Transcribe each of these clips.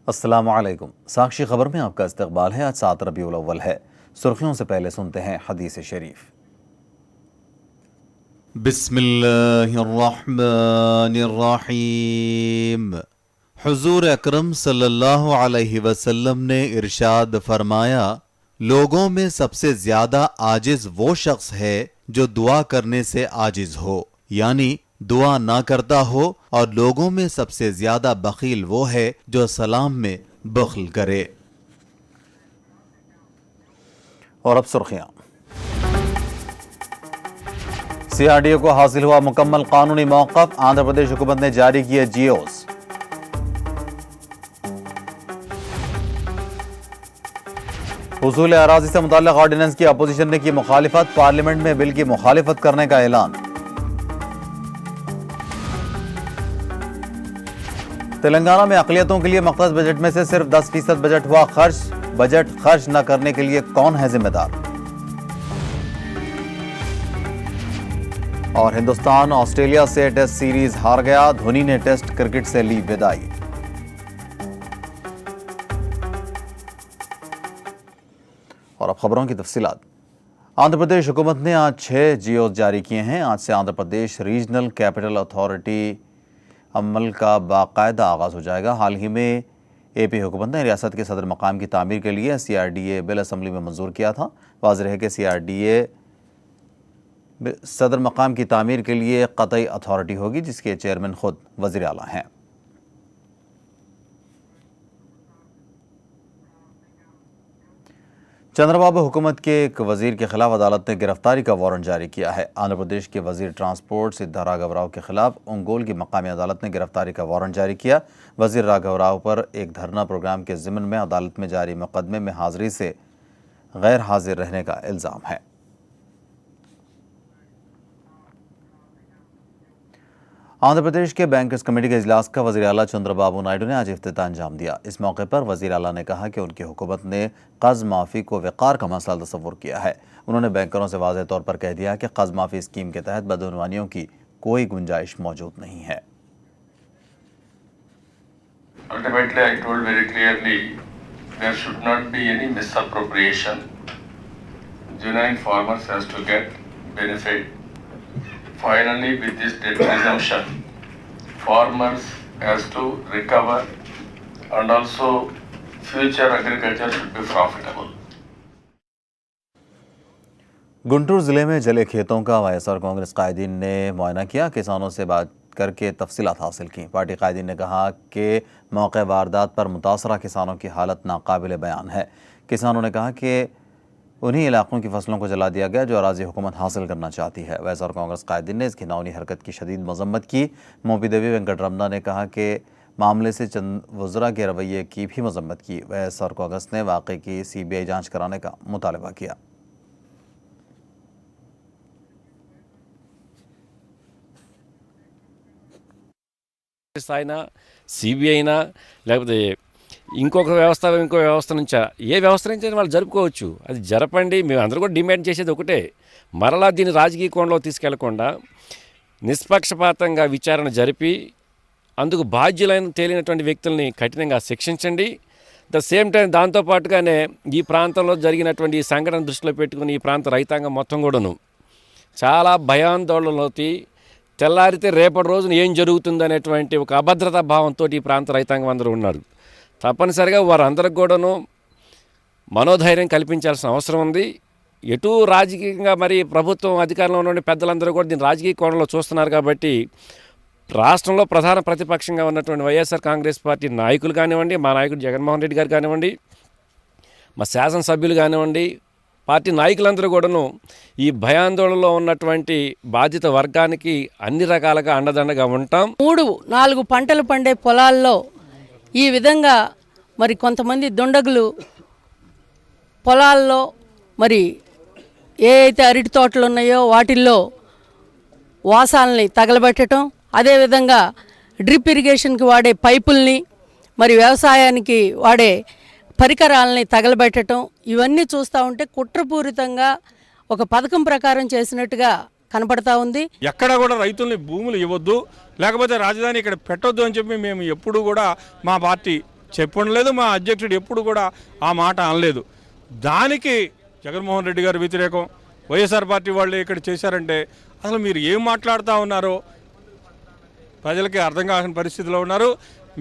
अस्सलामुअलैकुम। साक्षी खबर में आपका इस्तकबाल है। आज 7 रबीउल अव्वल है। सुर्खियों से पहले सुनते हैं हदीस शरीफ। बिस्मिल्लाहिर्रहमानिर्रहीम। हुजूर अकरम सल्लल्लाहु अलैहि वसल्लम ने इरशाद फरमाया, लोगों में सबसे ज्यादा आजिज वो शख्स है जो दुआ करने से आजिज हो, यानी दुआ ना करता हो, और लोगों में सबसे ज्यादा बखील वो है जो सलाम में बख्ल करे। और अब सुर्खियां। सीआरडीए को हासिल हुआ मुकम्मल कानूनी मौक़िफ़, आंध्र प्रदेश हुकूमत ने जारी किए जीओस। हुसूल अराज़ी से मुताल्लिक़ ऑर्डिनेंस की अपोजिशन ने की मुखालिफत, पार्लियामेंट में बिल की मुखालिफत करने का ऐलान। तेलंगाना में अक़लियतों के लिए मक़सद बजट में से सिर्फ 10% बजट हुआ खर्च। बजट खर्च न करने के लिए कौन है जिम्मेदार। और हिंदुस्तान ऑस्ट्रेलिया से टेस्ट सीरीज हार गया, धोनी ने टेस्ट क्रिकेट से ली विदाई। और अब खबरों की तफसीलात। आंध्र प्रदेश हुकूमत ने आज 6 जीओ जारी किए हैं। आज से Andhra Pradesh regional capital authority अमल का बाकायदा आगाज़ हो जाएगा। हाल ही में एपी हुकूमत ने रियासत के सदर मकाम की तामीर के लिए सीआरडीए बिल असम्बली में मंजूर किया था। वाज़ेह है कि सीआरडीए सदर मकाम की तामीर के लिए क़तई अथॉरिटी होगी, जिसके चेयरमैन खुद वज़ीर आला हैं। चंद्रबाबू हुकूमत के एक वजीर के खिलाफ अदालत ने गिरफ्तारी का वारंट जारी किया है। आंध्र प्रदेश के वजीर ट्रांसपोर्ट सिद्धा राघव राव के खिलाफ ओंगोल की मकामी अदालत ने गिरफ्तारी का वारंट जारी किया। वजीर राघव राव पर एक धरना प्रोग्राम के ज़िम्न में अदालत में जारी मुकदमे में हाजिरी से गैर हाजिर रहने का इल्ज़ाम है। आंध्र प्रदेश के बैंकर्स कमेटी के इजलास का वज़ीर आला चंद्रबाबू नायडू ने आज इफ्तिताह अंजाम दिया। इस मौके पर वज़ीर आला ने कहा कि उनकी हुकूमत ने कर्ज माफ़ी को वक़ार का मसला तस्वुर किया है। उन्होंने बैंकरों से वाज़ेह तौर पर कह दिया कि कर्ज माफ़ी स्कीम के तहत बदउनवानियों की कोई गुंजाइश मौजूद नहीं है। Ultimately, I told very clearly there should not be any misappropriation. Genuine farmers has to get benefit. Finally, with this debt resumption, farmers has to recover, and also future agriculture should be profitable. Guntur जिले में जले खेतों का YSR Congress कायदीन ने मुआयना किया। किसानों से बात करके तफसीलात हासिल की। पार्टी कायदीन ने कहा कि मौके वारदात पर मुतासरा किसानों की हालत नाकाबिल बयान है। किसानों ने कहा कि उन्हीं इलाकों की फसलों को जला दिया गया जो अराजी हुकूमत हासिल करना चाहती है। वाईएसआर कांग्रेस कायदीन ने इस घिनौनी हरकत की शदीद मजम्मत की। मोपी देवी वेंकटरमना ने कहा कि मामले से चंद वज़रा के रवैये की भी मजम्मत की। वाईएसआर कांग्रेस ने वाक़े की CBI जाँच कराने का मुतालबा किया। అయినా సిబిఐ అయినా లేకపోతే ఇంకో వ్యవస్థ నుంచా ఏ వ్యవస్థ నుంచి వాళ్ళు జరుపుకోవచ్చు. అది జరపండి. మేము అందరూ కూడా డిమాండ్ చేసేది ఒకటే, మరలా దీన్ని రాజకీయ కోణంలో తీసుకెళ్లకుండా నిష్పక్షపాతంగా విచారణ జరిపి అందుకు బాధ్యులైన తేలినటువంటి వ్యక్తుల్ని కఠినంగా శిక్షించండి. ద సేమ్ టైం దాంతోపాటుగానే ఈ ప్రాంతంలో జరిగినటువంటి ఈ సంఘటన దృష్టిలో పెట్టుకుని ఈ ప్రాంత రైతాంగం మొత్తం కూడాను చాలా భయాందోళనలోకి తెల్లారితే రేపటి రోజున ఏం జరుగుతుందనేటువంటి ఒక అభద్రతా భావంతో ఈ ప్రాంత రైతాంగం అందరూ ఉన్నారు. తప్పనిసరిగా వారందరికి కూడాను మనోధైర్యం కల్పించాల్సిన అవసరం ఉంది. ఎటు రాజకీయంగా మరి ప్రభుత్వం అధికారంలో ఉన్న పెద్దలందరూ కూడా దీన్ని రాజకీయ కోణంలో చూస్తున్నారు. కాబట్టి రాష్ట్రంలో ప్రధాన ప్రతిపక్షంగా ఉన్నటువంటి వైఎస్ఆర్ కాంగ్రెస్ పార్టీ నాయకులు కానివ్వండి, మా నాయకుడు జగన్మోహన్ రెడ్డి గారు కానివ్వండి, మా శాసనసభ్యులు కానివ్వండి, పార్టీ నాయకులందరూ కూడాను ఈ భయాందోళనలో ఉన్నటువంటి బాధిత వర్గానికి అన్ని రకాలుగా అండదండగా ఉంటాం. 3-4 పంటలు పండే పొలాల్లో ఈ విధంగా మరి కొంతమంది దుండగులు పొలాల్లో మరి ఏ అయితే అరటి తోటలు ఉన్నాయో వాటిల్లో వాసాలని తగలబెట్టడం, అదేవిధంగా డ్రిప్ ఇరిగేషన్కి వాడే పైపుల్ని మరి వ్యవసాయానికి వాడే పరికరాలని తగలబెట్టడం, ఇవన్నీ చూస్తూ ఉంటే కుట్రపూరితంగా ఒక పథకం ప్రకారం చేసినట్టుగా కనపడతా ఉంది. ఎక్కడ కూడా రైతుల్ని భూములు ఇవ్వద్దు, లేకపోతే రాజధాని ఇక్కడ పెట్టొద్దు అని చెప్పి మేము ఎప్పుడు కూడా మా పార్టీ చెప్పలేదు. మా అధ్యక్షుడు ఎప్పుడు కూడా ఆ మాట అనలేదు. దానికి జగన్మోహన్ రెడ్డి గారు వ్యతిరేకం, వైఎస్ఆర్ పార్టీ వాళ్ళు ఇక్కడ చేశారంటే అసలు మీరు ఏం మాట్లాడుతూ ఉన్నారో ప్రజలకి అర్థం కాని పరిస్థితిలో ఉన్నారు.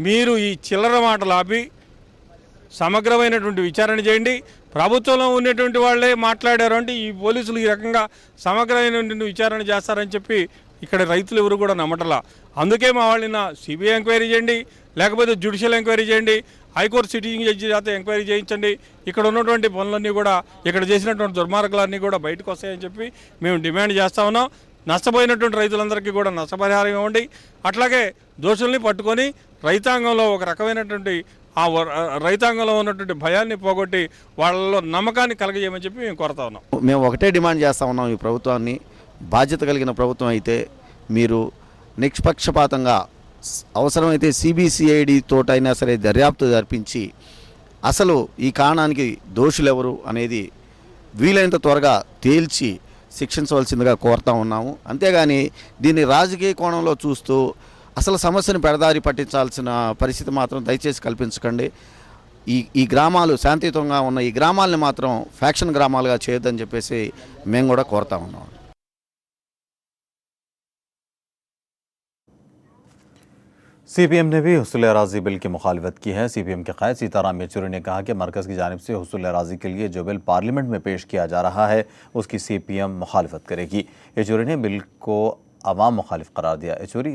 మీరు ఈ చిల్లర మాటలు ఆపి సమగ్రమైనటువంటి విచారణ చేయండి. ప్రభుత్వంలో ఉన్నటువంటి వాళ్ళే మాట్లాడారు అంటే ఈ పోలీసులు ఈ రకంగా సమగ్రమైనటువంటి విచారణ చేస్తారని చెప్పి ఇక్కడ రైతులు ఎవరు కూడా నమ్మటలా. అందుకే మా వాళ్ళని సిబిఐ ఎంక్వైరీ చేయండి, లేకపోతే జ్యుడిషియల్ ఎంక్వైరీ చేయండి, హైకోర్టు సిట్టింగ్ జడ్జి చేత ఎంక్వైరీ చేయించండి. ఇక్కడ ఉన్నటువంటి పనులన్నీ కూడా, ఇక్కడ చేసినటువంటి దుర్మార్గాలన్నీ కూడా బయటకు వస్తాయని చెప్పి మేము డిమాండ్ చేస్తూ ఉన్నాం. నష్టపోయినటువంటి రైతులందరికీ కూడా నష్టపరిహారం ఇవ్వండి. అట్లాగే దోషుల్ని పట్టుకొని రైతాంగంలో ఒక రకమైనటువంటి రైతాంగంలో ఉన్నటువంటి భయాన్ని పోగొట్టి వాళ్ళలో నమ్మకాన్ని కలగజేయమని చెప్పి మేము కోరుతా ఉన్నాం. మేము ఒకటే డిమాండ్ చేస్తూ ఉన్నాం, ఈ ప్రభుత్వాన్ని, బాధ్యత కలిగిన ప్రభుత్వం అయితే మీరు నిష్పక్షపాతంగా అవసరమైతే సిబిసిఐడి తోటైనా సరే దర్యాప్తు జరిపించి అసలు ఈ కారణానికి దోషులు ఎవరు అనేది వీలైనంత త్వరగా తేల్చి శిక్షించవలసిందిగా కోరుతా ఉన్నాము. అంతేగాని దీన్ని రాజకీయ కోణంలో చూస్తూ అసలు సమస్యను పెడదారి పట్టించాల్సిన పరిస్థితి మాత్రం దయచేసి కల్పించకండి. ఈ గ్రామాలు శాంతియుతంగా ఉన్న ఈ గ్రామాలని మాత్రం ఫ్యాక్షన్ గ్రామాలుగా చేయొద్దని చెప్పేసి మేము కూడా కోరుతా ఉన్నాం. सीपीएम ने भी हुसूल एराज़ी बिल की मुखालफत की है। सीपीएम के क़ायद सीताराम येचुरी ने कहा कि मरकज़ की जानिब से हुसूल एराज़ी के लिए जो बिल पार्लियामेंट में पेश किया जा रहा है उसकी सीपीएम मुखालफत करेगी। येचुरी ने बिल को अवाम मुखालिफ करार दिया। येचुरी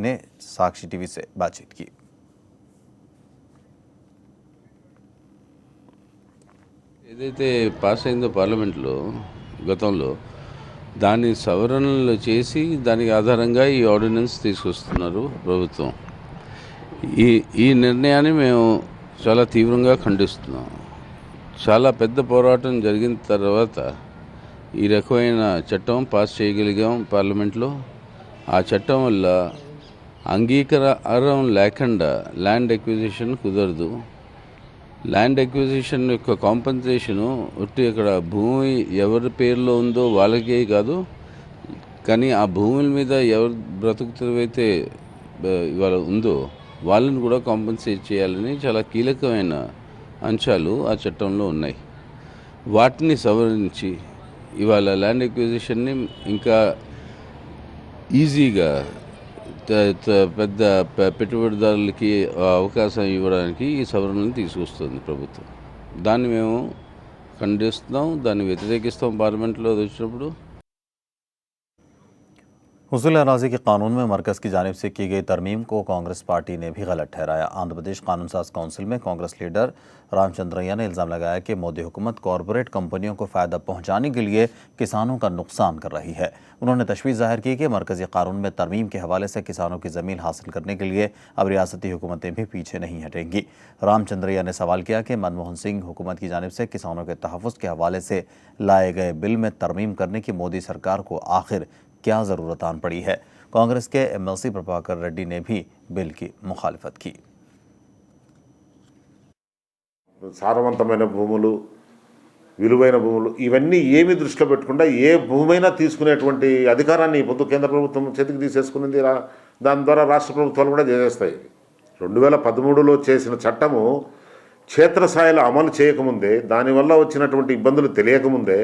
ने साक्षी टीवी से बातचीत की। ఏదైతే పాస్ అయిందో పార్లమెంట్లో గతంలో దాన్ని సవరణలు చేసి దానికి ఆధారంగా ఈ ఆర్డినెన్స్ తీసుకొస్తున్నారు ప్రభుత్వం. ఈ నిర్ణయాన్ని మేము చాలా తీవ్రంగా ఖండిస్తున్నాం. చాలా పెద్ద పోరాటం జరిగిన తర్వాత ఈ రకమైన చట్టం పాస్ చేయగలిగాం పార్లమెంట్లో. ఆ చట్టం వల్ల అంగీకారం లేకుండా ల్యాండ్ ఎక్విజిషన్ కుదరదు. ల్యాండ్ ఎక్విజిషన్ యొక్క కాంపెన్సేషను ఒట్టి అక్కడ భూమి ఎవరి పేరులో ఉందో వాళ్ళకే కాదు, కానీ ఆ భూముల మీద ఎవరు బ్రతుకుతైతే ఇవాళ ఉందో వాళ్ళని కూడా కాంపెన్సేట్ చేయాలని చాలా కీలకమైన అంశాలు ఆ చట్టంలో ఉన్నాయి. వాటిని సవరించి ఇవాళ ల్యాండ్ ఎక్విజిషన్ని ఇంకా ఈజీగా పెద్ద పెట్టుబడిదారులకి అవకాశం ఇవ్వడానికి ఈ సవరణలను తీసుకొస్తుంది ప్రభుత్వం. దాన్ని మేము ఖండిస్తున్నాం, దాన్ని వ్యతిరేకిస్తాం పార్లమెంట్లో వచ్చినప్పుడు. हुसूल एराज़ी के कानून में मरकज़ की जानिब से की गई तरमीम को कांग्रेस पार्टी ने भी गलत ठहराया। आंध्र प्रदेश कानून साज काउंसिल में कांग्रेस लीडर रामचंद्रయ్య ने इल्ज़ाम लगाया कि मोदी हुकूमत कॉरपोरेट कंपनियों को फ़ायदा पहुँचाने के लिए किसानों का नुकसान कर रही है। उन्होंने तशवीश ज़ाहिर की कि मरकज़ी कानून में तरमीम के हवाले से किसानों की ज़मीन हासिल करने के लिए अब रियासती हुकूमतें भी पीछे नहीं हटेंगी। रामचंद्रయ్య ने सवाल किया कि मनमोहन सिंह हुकूमत की जानिब से किसानों के तहफ़्फ़ुज़ के हवाले से लाए गए बिल में तरमीम करने की मोदी सरकार को आखिर क्या ज़रूरत आन पड़ी है। कांग्रेस के एमएलसी प्रभाकर रेड्डी ने भी बिल की मुखालफत की। సారవంతమైన భూములు, విలువైన భూములు, ఇవన్నీ ఏమి దృష్టిలో పెట్టుకుండా ఏ భూమైనా తీసుకునేటువంటి అధికారాన్ని పొద్దు కేంద్ర ప్రభుత్వం చేతికి తీసేసుకునింది. దాని ద్వారా రాష్ట్ర ప్రభుత్వాలు కూడా చేసేస్తాయి. 2013లో చేసిన చట్టము క్షేత్రస్థాయిలో అమలు చేయకముందే, దానివల్ల వచ్చినటువంటి ఇబ్బందులు తెలియకముందే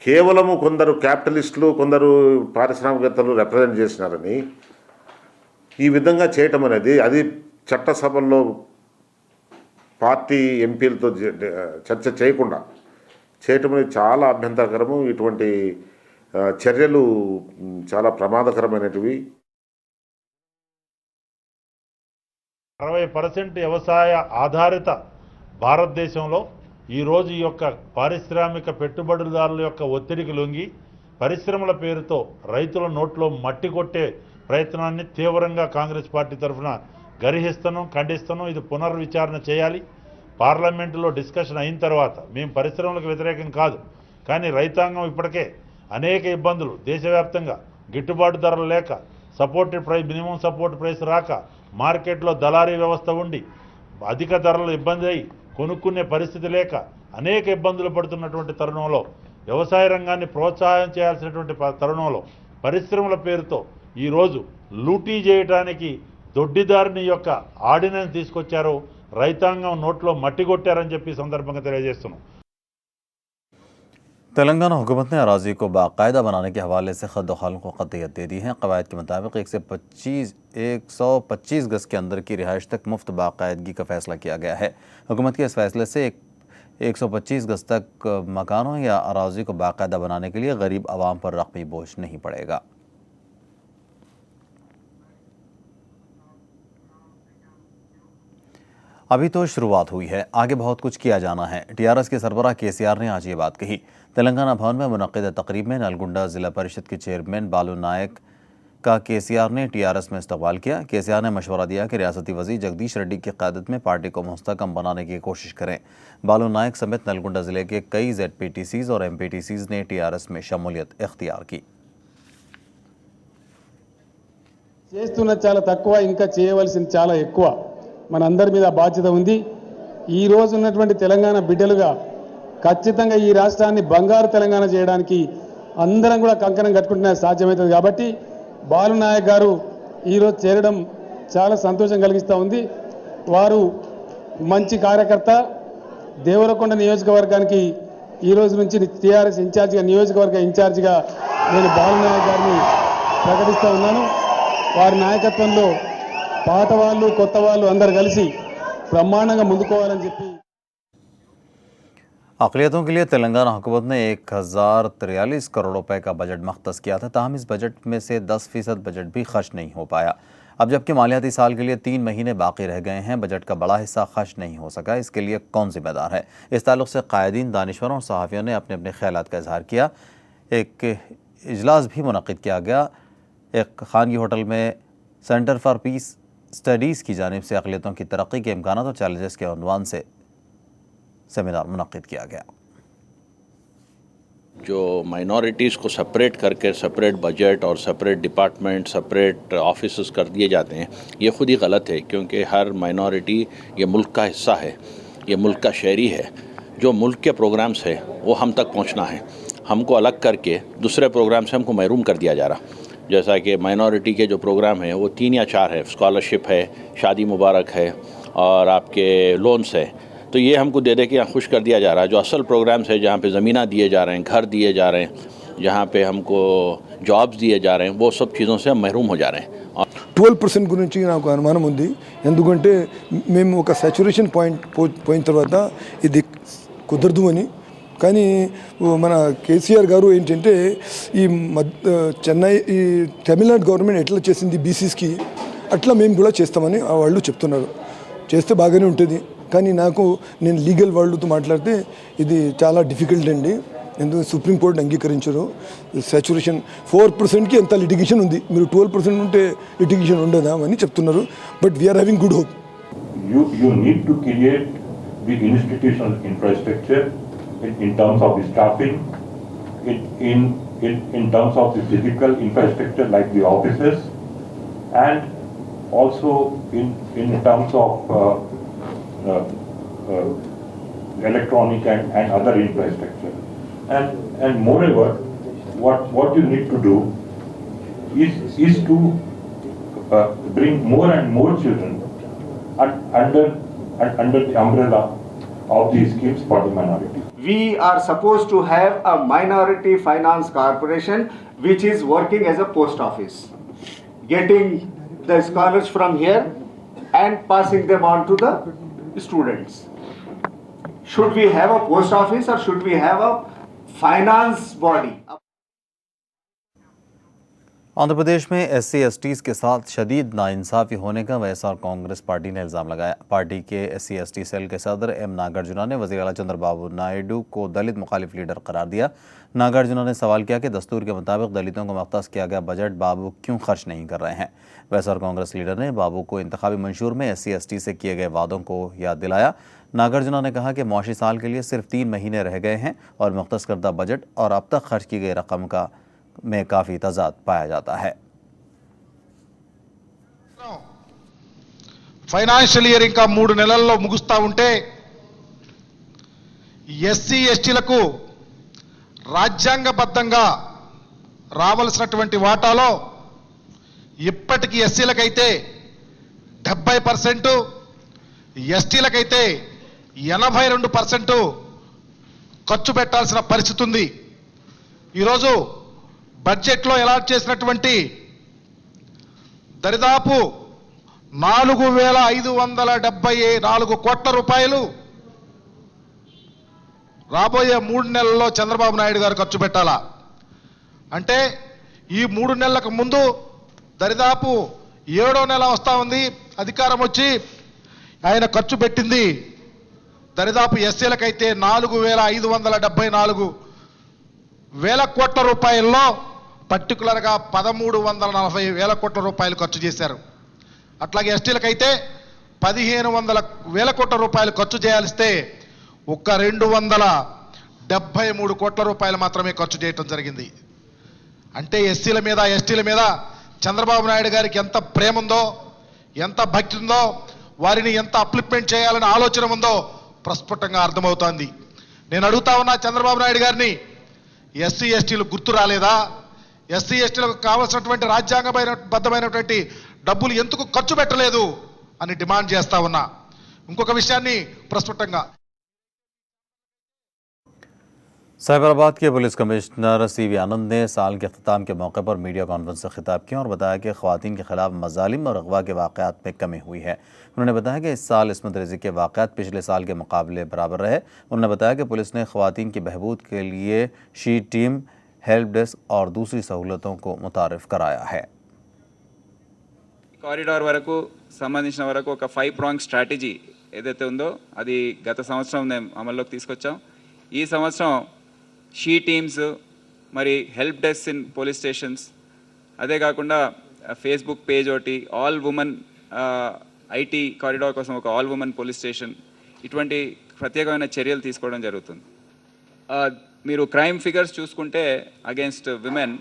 కేవలము కొందరు క్యాపిటలిస్టులు, కొందరు పారిశ్రామికవేత్తలు రిప్రజెంట్ చేసినారని ఈ విధంగా చేయటం అనేది, అది చట్టసభల్లో పార్టీ ఎంపీలతో చర్చ చేయకుండా చేయటం అనేది చాలా అభ్యంతరకరము. ఇటువంటి చర్యలు చాలా ప్రమాదకరమైనటివి. 60% వ్యవసాయ ఆధారిత భారతదేశంలో ఈరోజు ఈ యొక్క పారిశ్రామిక పెట్టుబడిదారుల యొక్క ఒత్తిడికి లొంగి పరిశ్రమల పేరుతో రైతుల నోట్లో మట్టి కొట్టే ప్రయత్నాన్ని తీవ్రంగా కాంగ్రెస్ పార్టీ తరఫున గర్హిస్తున్నాం, ఖండిస్తున్నాం. ఇది పునర్విచారణ చేయాలి. పార్లమెంటులో డిస్కషన్ అయిన తర్వాత, మేము పరిశ్రమలకు వ్యతిరేకం కాదు, కానీ రైతాంగం ఇప్పటికే అనేక ఇబ్బందులు, దేశవ్యాప్తంగా గిట్టుబాటు ధరలు లేక, supported price, minimum support price రాక, మార్కెట్లో దళారీ వ్యవస్థ ఉండి అధిక ధరలు ఇబ్బంది అయి కొనుక్కునే పరిస్థితి లేక అనేక ఇబ్బందులు పడుతున్నటువంటి తరుణంలో, వ్యవసాయ రంగాన్ని ప్రోత్సాహం చేయాల్సినటువంటి తరుణంలో పరిశ్రమల పేరుతో ఈరోజు లూటీ చేయడానికి దొడ్డిదారిని యొక్క ఆర్డినెన్స్ తీసుకొచ్చారు, రైతాంగం నోట్లో మట్టి కొట్టారని చెప్పి సందర్భంగా తెలియజేస్తున్నాం. तेलंगाना हुकूमत ने अराजी को बाकायदा बनाने के हवाले से खद खालों को क़तईयत दे दी है। कवायद के मुताबिक 125 गज़ के अंदर की रिहाइश तक मुफ्त बाकायदगी का फ़ैसला किया गया है। हुकूमत के इस फैसले से 125 गज़ तक मकानों या अराजी को बाकायदा बनाने के लिए गरीब आवाम पर रकमी बोझ नहीं पड़ेगा। अभी तो शुरुआत हुई है, आगे बहुत कुछ किया जाना है। टीआरएस के सरबराह केसीआर ने आज ये बात कही। तेलंगाना भवन में मुनक़िद तकरीब में नलगुंडा ज़िला परिषद के चेयरमैन बालू नायक का केसीआर ने टीआरएस में इस्तकबाल किया। केसीआर ने मशवरा दिया कि रियासती वज़ीर जगदीश रेड्डी की क़यादत में पार्टी को मुस्तहकम बनाने की कोशिश करें। बालू नायक समेत नलगुंडा ज़िले के कई ZPTCs और MPTCs ने टीआरएस में शमूलियत इख्तियार की। చేస్తున్న చాలా తక్కువ, ఇంకా చేయవలసింది చాలా ఎక్కువ. మనందరి మీద బాధ్యత ఉంది. ఈ రోజు ఉన్నటువంటి తెలంగాణ బిడ్డలుగా ఖచ్చితంగా ఈ రాష్ట్రాన్ని బంగారు తెలంగాణ చేయడానికి అందరం కూడా కంకణం కట్టుకుంటేనే సాధ్యమవుతుంది. కాబట్టి బాలు నాయక్ గారు ఈ రోజు చేరడం చాలా సంతోషం కలిగిస్తూ ఉంది. వారు మంచి కార్యకర్త. దేవరకొండ నియోజకవర్గానికి ఈ రోజు నుంచి టీఆర్ఎస్ ఇన్ఛార్జిగా, నియోజకవర్గ ఇన్ఛార్జిగా నేను బాలు నాయక్ గారిని ప్రకటిస్తూ ఉన్నాను. వారి నాయకత్వంలో పాత వాళ్ళు కొత్త వాళ్ళు అందరు కలిసి బ్రహ్మాండంగా ముందుకోవాలని చెప్పి अक़लियतों के लिए तेलंगाना हुकूमत ने 1043 करोड़ रुपए का बजट मख्तस किया था। ताहम इस बजट में से 10% बजट भी खर्च नहीं हो पाया। अब जबकि मालियाती साल के लिए 3 महीने बाकी रह गए हैं, बजट का बड़ा हिस्सा खर्च नहीं हो सका। इसके लिए कौन जिम्मेदार है? इस ताल्लुक़ से कायदीन, दानिश्वरों और सहाफ़ियों ने अपने अपने ख्यालात का इजहार किया। एक इजलास भी मुनक़िद किया गया। एक खानगी होटल में सेंटर फॉर पीस स्टडीज़ की जानिब से अक़लियतों की तरक्की के इम्कानात और चैलेंजेस के उन्वान से सेमिनार मुनक़िद किया गया। जो माइनॉरिटीज़ को सेपरेट करके सेपरेट बजट और सेपरेट डिपार्टमेंट, सेपरेट ऑफिसर्स कर दिए जाते हैं, ये खुद ही गलत है। क्योंकि हर माइनॉरिटी ये मुल्क का हिस्सा है, ये मुल्क का शहरी है। जो मुल्क के प्रोग्राम्स है वो हम तक पहुंचना है। हमको अलग करके दूसरे प्रोग्राम से हमको महरूम कर दिया जा रहा। जैसा कि माइनॉरिटी के जो प्रोग्राम हैं वो 3 या 4 है। स्कॉलरशिप है, शादी मुबारक है और आपके लोन्स है। तो ये हमको दे दे के यहाँ खुश कर दिया जा रहा है। जो असल प्रोग्राम्स है, जहाँ पे ज़मीना दिए जा रहे हैं, घर दिए जा रहे हैं, जहाँ पे हमको जॉब्स दिए जा रहे हैं, वो सब चीज़ों से हम महरूम हो जा रहे हैं। 12% గురించి నాకు అనుమానం ఉంది. ఎందుకంటే మేము ఒక సాచురేషన్ పాయింట్ పోయిన తర్వాత ఇది కుదరదు అని. కానీ మన కేసీఆర్ గారు ఏంటంటే ఈ చెన్నై ఈ తమిళనాడు గవర్నమెంట్ ఎట్లా చేసింది బీసీస్కి, అట్లా మేము కూడా చేస్తామని వాళ్ళు చెప్తున్నారు. చేస్తే బాగానే ఉంటుంది. కానీ నేను లీగల్ వాళ్ళతో మాట్లాడితే ఇది చాలా డిఫికల్ట్ అండి. ఎందుకంటే సుప్రీంకోర్టు అంగీకరించారు. సాచురేషన్ 4%కి ఎంత లిటిగేషన్ ఉంది, మీరు 12% ఉంటే లిటిగేషన్ ఉండదా అని చెప్తున్నారు. But we are having good hope. You need to create the institutional infrastructure in terms of the staffing, in terms of the physical infrastructure like the offices, and also in terms of electronic and other infrastructure. And moreover, what you need to do is to bring more and more children under the umbrella of these schemes for the minority. We are supposed to have a minority finance corporation which is working as a post office, getting the scholars from here and passing them on to the students. Should we have a post office or should we have a finance body? Andhra Pradesh में SC/STs के साथ शदीद नाइंसाफ़ी होने का YSR Congress party ने इल्ज़ाम लगाया। पार्टी के SC/ST सेल के सदर M नागार्जुना ने वज़ीर आला चंद्रबाबू नायडू को दलित मुखालिफ लीडर करार दिया। नागार्जुना ने सवाल किया कि दस्तूर के मुताबिक दलितों को मख्तस किया गया बजट बाबू क्यों खर्च नहीं कर रहे हैं। वैएसआर कांग्रेस लीडर ने बाबू को इंतखाबी मंशूर में SC/ST से किए गए वादों को याद दिलाया। नागार्जुना ने कहा कि मौशी साल के लिए सिर्फ 3 महीने रह गए हैं और मुख्तस करदा बजट और अब तक खर्च की गई रकम का में काफ़ी तजाद पाया जाता है। ఫైనాన్షియల్ ఇయర్ ఇంకా 3 నెలల్లో ముగుస్తా ఉంటే SC/STలకు రాజ్యాంగబద్ధంగా రావాల్సినటువంటి వాటాలో ఇప్పటికీ SCలకైతే 70%, ఎస్టీలకైతే 82% ఖర్చు పెట్టాల్సిన పరిస్థితి ఉంది. ఈరోజు బడ్జెట్లో అలాట్ చేసినటువంటి దరిదాపు 4,574 కోట్ల రూపాయలు రాబోయే 3 నెలల్లో చంద్రబాబు నాయుడు గారు ఖర్చు పెట్టాలా. అంటే ఈ 3 నెలలకు ముందు దరిదాపు 7వ నెల వస్తూ ఉంది అధికారం వచ్చి, ఆయన ఖర్చు పెట్టింది దరిదాపు ఎస్సీలకైతే 4,574 వేల కోట్ల రూపాయల్లో పర్టికులర్గా 1,340 వేల కోట్ల రూపాయలు ఖర్చు చేశారు. అట్లాగే ఎస్టీలకైతే 1,500 వేల కోట్ల రూపాయలు ఖర్చు చేయాల్స్తే ఒక్క 273 కోట్ల రూపాయలు మాత్రమే ఖర్చు చేయటం జరిగింది. అంటే ఎస్సీల మీద ఎస్టీల మీద చంద్రబాబు నాయుడు గారికి ఎంత ప్రేమ ఉందో, ఎంత భక్తి ఉందో, వారిని ఎంత అప్లిప్మెంట్ చేయాలనే ఆలోచన ఉందో ప్రస్ఫుటంగా అర్థమవుతోంది. నేను అడుగుతా ఉన్నా చంద్రబాబు నాయుడు గారిని, ఎస్సీ ఎస్టీలు గుర్తు రాలేదా? ఎస్సీ ఎస్టీలకు కావాల్సినటువంటి రాజ్యాంగబద్ధమైనటువంటి డబ్బులు ఎందుకు ఖర్చు పెట్టలేదు అని డిమాండ్ చేస్తా ఉన్నా. ఇంకొక విషయాన్ని ప్రస్ఫుటంగా साइबराबाद के पुलिस कमिश्नर सीवी आनंद ने साल के अख्ताम के मौके पर मीडिया कॉन्फ्रेंस से खिताब किया और बताया कि ख़वातीन के खिलाफ मजालिम और अगवा के वाक़यात में कमी हुई है। उन्होंने बताया कि इस साल इस्मत रेज़ी के वाक़यात पिछले साल के मुकाबले बराबर रहे। उन्होंने बताया कि पुलिस ने ख़वातीन की बहबूद के लिए शी टीम, हेल्प डेस्क और दूसरी सहूलतों को मुतारिफ कराया है। కారిడార్ వరకు సంబంధించిన వరకు ఒక 5-pronged స్ట్రాటజీ ఏదైతే ఉందో అది గత సంవత్సరం మేము అమల్లోకి తీసుకొచ్చాం. ఈ సంవత్సరం షీ టీమ్స్, మరి help desk in police stations, అదే కాకుండా ఫేస్బుక్ పేజ్ ఒకటి, ఆల్ ఉమెన్ ఐటీ కారిడార్ కోసం ఒక ఆల్ ఉమెన్ పోలీస్ స్టేషన్, ఇటువంటి ప్రత్యేకమైన చర్యలు తీసుకోవడం జరుగుతుంది. మీరు క్రైమ్ ఫిగర్స్ చూసుకుంటే అగేన్స్ట్ విమెన్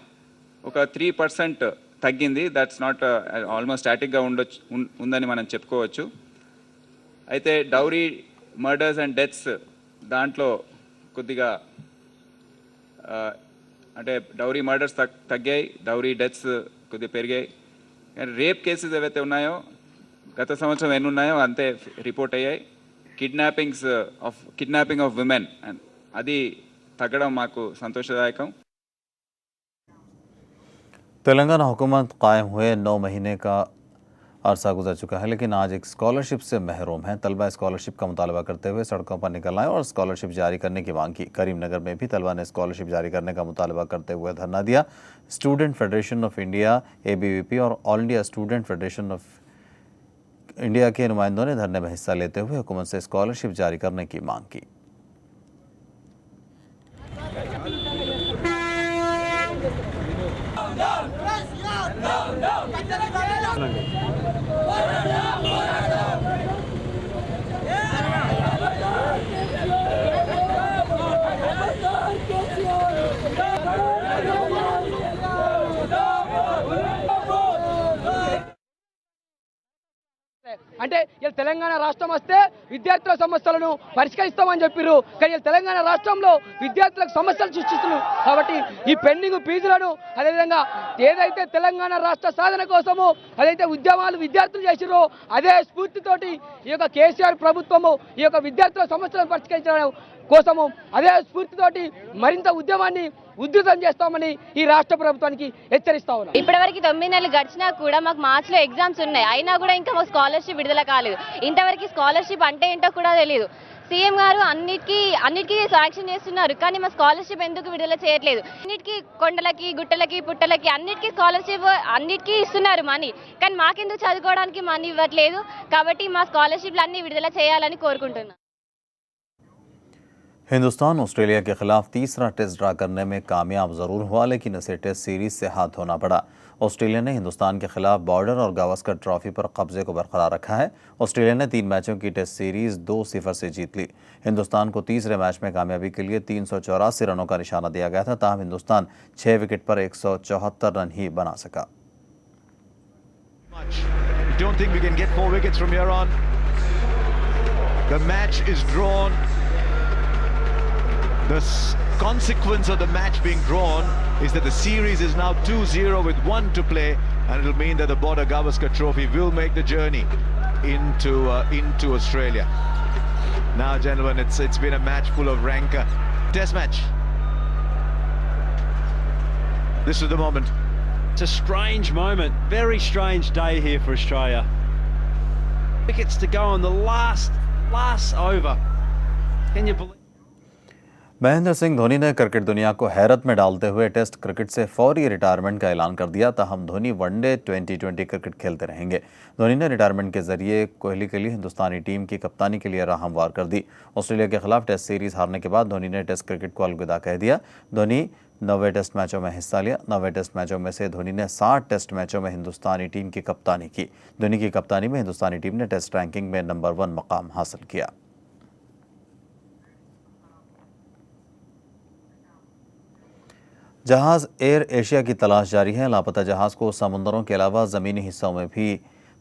ఒక 3% తగ్గింది. దట్స్ నాట్ ఆల్మోస్ట్ స్టాటిక్గా ఉందని మనం చెప్పుకోవచ్చు. అయితే డౌరీ మర్డర్స్ అండ్ డెత్స్ దాంట్లో కొద్దిగా అంటే డౌరీ మర్డర్స్ తగ్గాయి, డౌరీ డెత్స్ కొద్దిగా పెరిగాయి. కానీ రేప్ కేసెస్ ఏవైతే ఉన్నాయో గత సంవత్సరం ఎన్ని ఉన్నాయో అంతే రిపోర్ట్ అయ్యాయి. కిడ్నాపింగ్ ఆఫ్ విమెన్ అది తగ్గడం మాకు సంతోషదాయకం. तेलंगाना हुकूमत कायम हुए 9 महीने का अरसा गुजर चुका है, लेकिन आज एक स्कॉलरशिप से महरूम हैं। तलबा स्कॉलरशिप का मुतालबा करते हुए सड़कों पर निकल आए और स्कॉलरशिप जारी करने की मांग की। करीमनगर में भी तलबा ने स्कॉलरशिप जारी करने का मुतालबा करते हुए धरना दिया। Student federation of India ABVP और all India student federation of India के नुमाइंदों ने धरने में हिस्सा लेते हुए हुकूमत से स्कॉलरशिप जारी करने की मांग की। అంటే ఇలా తెలంగాణ రాష్ట్రం వస్తే విద్యార్థుల సమస్యలను పరిష్కరిస్తామని చెప్పారు. కానీ తెలంగాణ రాష్ట్రంలో విద్యార్థులకు సమస్యలు సృష్టిస్తున్నారు. కాబట్టి ఈ పెండింగ్ ఫీజులను, అదేవిధంగా ఏదైతే తెలంగాణ రాష్ట్ర సాధన కోసము అదైతే ఉద్యమాలు విద్యార్థులు చేసిరో అదే స్ఫూర్తితోటి ఈ యొక్క కేసీఆర్ ప్రభుత్వము ఈ యొక్క విద్యార్థుల సమస్యలను పరిష్కరించడం కోసము అదే స్ఫూర్తితోటి మరింత ఉద్యమాన్ని ఉధృతం చేస్తామని ఈ రాష్ట్ర ప్రభుత్వానికి హెచ్చరిస్తా ఉన్నాం. ఇప్పటివరకు 9 నెలలు గడిచినా కూడా మాకు మార్చిలో ఎగ్జామ్స్ ఉన్నాయి, అయినా కూడా ఇంకా మాకు స్కాలర్షిప్ విడుదల కాలేదు. ఇంతవరకు స్కాలర్షిప్ అంటే ఏంటో కూడా తెలియదు. సీఎం గారు అన్నిటికీ శాంక్షన్ చేస్తున్నారు, కానీ మా స్కాలర్షిప్ ఎందుకు విడుదల చేయట్లేదు? అన్నిటికీ కొండలకి, గుట్టలకి, పుట్టలకి అన్నిటికీ స్కాలర్షిప్ అన్నిటికీ ఇస్తున్నారు మనీ, కానీ మాకెందుకు చదువుకోవడానికి మనీ ఇవ్వట్లేదు. కాబట్టి మా స్కాలర్షిప్లు అన్నీ విడుదల చేయాలని కోరుకుంటున్నాం. हिंदुस्तान ऑस्ट्रेलिया के खिलाफ तीसरा टेस्ट ड्रा करने में कामयाब ज़रूर हुआ, लेकिन इसे टेस्ट सीरीज से हाथ धोना पड़ा। ऑस्ट्रेलिया ने हिंदुस्तान के खिलाफ बॉर्डर और गावस्कर ट्रॉफी पर कब्जे को बरकरार रखा है। ऑस्ट्रेलिया ने 3 मैचों की टेस्ट सीरीज 2-0 से जीत ली। हिंदुस्तान को तीसरे मैच में कामयाबी के लिए 384 रनों का निशाना दिया गया था, ताहम हिंदुस्तान 6 विकेट पर 174 रन ही बना सका। Don't think we can get 4 wickets from here on. The match is drawn. The consequence of the match being drawn is that the series is now 2-0 with 1 to play, and it will mean that the Border Gavaskar Trophy will make the journey into Australia. Now, gentlemen, it's been a match full of rancor. Test match. This is the moment. It's a strange moment, very strange day here for Australia. Wickets to go on the last over. Can you believe? Mahendra Singh Dhoni ने cricket दुनिया को हैरत में डालते हुए test cricket से फौरी retirement का ऐलान कर दिया। ताहम धोनी वनडे T20 क्रिकेट खेलते रहेंगे। धोनी ने रिटायरमेंट के जरिए कोहली के लिए हिंदुस्तानी टीम की कप्तानी के लिए राह हमवार कर दी। ऑस्ट्रेलिया के खिलाफ टेस्ट सीरीज हारने के बाद धोनी ने टेस्ट क्रिकेट को अलविदा कह दिया। धोनी 90 टेस्ट मैचों में हिस्सा लिया। 90 टेस्ट मैचों में से धोनी ने 60 टेस्ट मैचों में हिंदुस्तानी टीम की कप्तानी की। धोनी की कप्तानी में हिंदुस्तानी टीम ने टेस्ट रैंकिंग में नंबर 1 मकाम हासिल किया। जहाज एयर एशिया की तलाश जारी है। लापता जहाज को समुद्रों के अलावा ज़मीनी हिस्सों में भी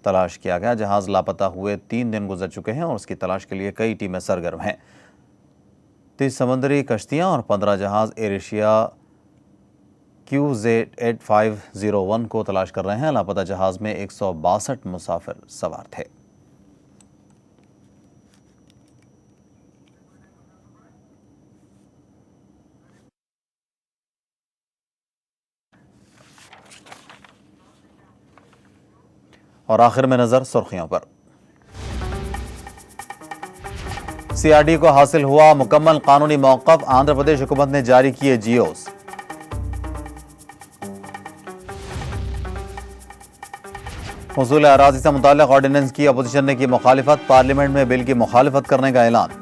तलाश किया गया। जहाज लापता हुए 3 दिन गुजर चुके हैं और उसकी तलाश के लिए कई टीमें सरगर्म हैं। 30 समुद्री कश्तियां और 15 जहाज एयर एशिया QZ8501 को तलाश कर रहे हैं। लापता जहाज में 162 मुसाफिर सवार थे। और आखिर में नजर सुर्खियों पर। CRD को हासिल हुआ मुकम्मल कानूनी मौक़िफ़। आंध्र प्रदेश हुकूमत ने जारी किए GOs। हुसूल अराज़ी से मुताल्लिक़ ऑर्डिनेंस की अपोजिशन ने की मुखालिफत। पार्लियामेंट में बिल की मुखालिफत करने का ऐलान।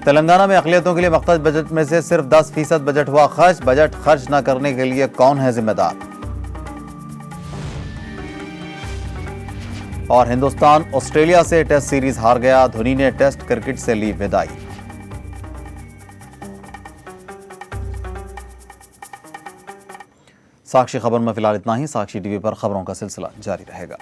तेलंगाना में अक़लियतों के लिए मख्सूस बजट में से सिर्फ 10% बजट हुआ खर्च। बजट खर्च न करने के लिए कौन है जिम्मेदार? और हिंदुस्तान ऑस्ट्रेलिया से टेस्ट सीरीज हार गया। धोनी ने टेस्ट क्रिकेट से ली विदाई। साक्षी खबर में फिलहाल इतना ही। साक्षी टीवी पर खबरों का सिलसिला जारी रहेगा।